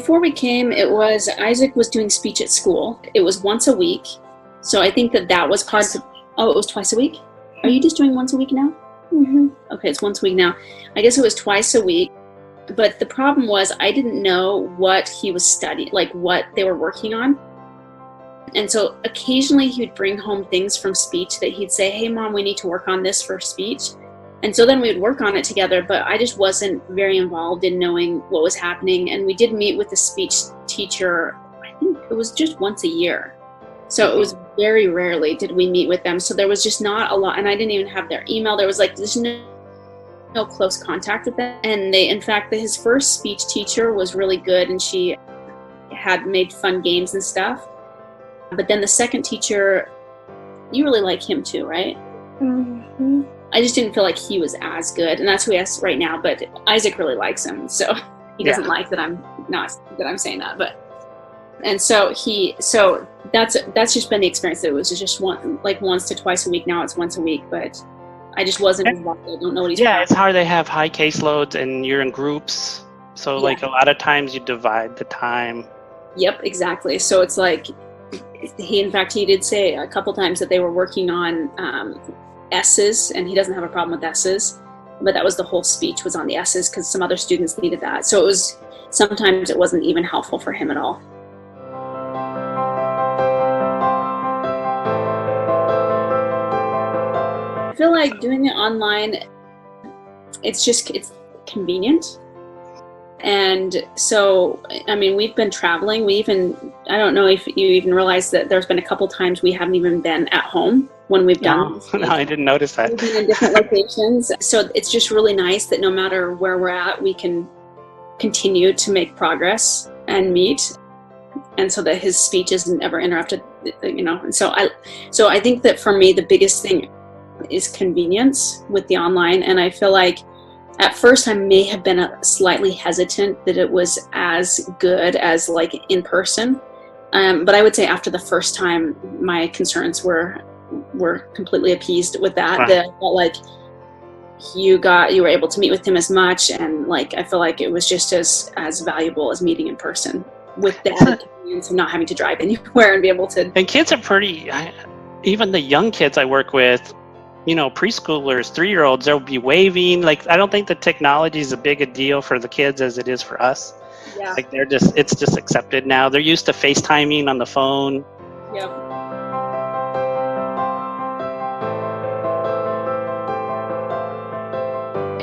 before we came, Isaac was doing speech at school. It was once a week. So I think that was part of, oh, it was twice a week? Are you just doing once a week now? Mm-hmm. Okay, it's once a week now. I guess it was twice a week. But the problem was I didn't know what he was studying, like what they were working on. And so occasionally he would bring home things from speech that he'd say, hey, Mom, we need to work on this for speech. And so then we would work on it together, but I just wasn't very involved in knowing what was happening. And we did meet with the speech teacher, I think it was just once a year. So it was very rarely did we meet with them. So there was just not a lot, and I didn't even have their email. There was like, there's no close contact with them. And in fact, his first speech teacher was really good, and she had made fun games and stuff. But then the second teacher, you really like him too, right? Mm-hmm. I just didn't feel like he was as good, and that's who he is right now. But Isaac really likes him, so he doesn't like that I'm saying that. But and so that's just been the experience. That it was just once to twice a week. Now it's once a week, but I just wasn't involved. I don't know what he's. Yeah, it's hard. They have high caseloads, and you're in groups, so like a lot of times you divide the time. Yep, exactly. So it's like he did say a couple times that they were working on S's, and he doesn't have a problem with S's, but that was the whole speech was on the S's because some other students needed that. So sometimes it wasn't even helpful for him at all. I feel like doing it online, it's convenient. And so, I mean, we've been traveling. I don't know if you even realize that there's been a couple times we haven't even been at home when we've done. No, I didn't notice that. We've been in different locations. So it's just really nice that no matter where we're at, we can continue to make progress and meet. And so that his speech isn't ever interrupted, And so I think that for me, the biggest thing is convenience with the online. And I feel like at first I may have been slightly hesitant that it was as good as like in person. But I would say after the first time, my concerns were completely appeased with that. Right. That I felt like you were able to meet with him as much, and like I feel like it was just as valuable as meeting in person with the added convenience of not having to drive anywhere and be able to. And kids are even the young kids I work with, preschoolers, 3-year-olds, they'll be waving. Like, I don't think the technology is as big a deal for the kids as it is for us. Yeah. Like it's just accepted now. They're used to FaceTiming on the phone. Yep.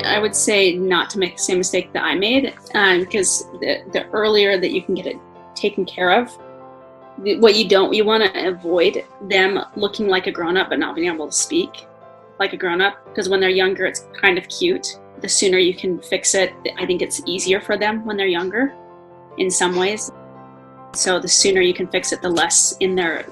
I would say not to make the same mistake that I made, because the earlier that you can get it taken care of, you want to avoid them looking like a grown-up but not being able to speak like a grown-up, because when they're younger it's kind of cute. The sooner you can fix it, I think it's easier for them when they're younger in some ways. So the sooner you can fix it, the less in their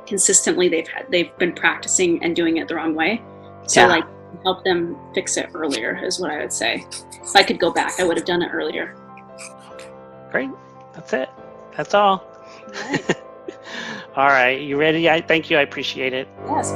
consistently they've been practicing and doing it the wrong way. So help them fix it earlier is what I would say. If I could go back, I would have done it earlier. Okay. Great. That's it. That's all. All right. All right. You ready? Thank you. I appreciate it. Yes.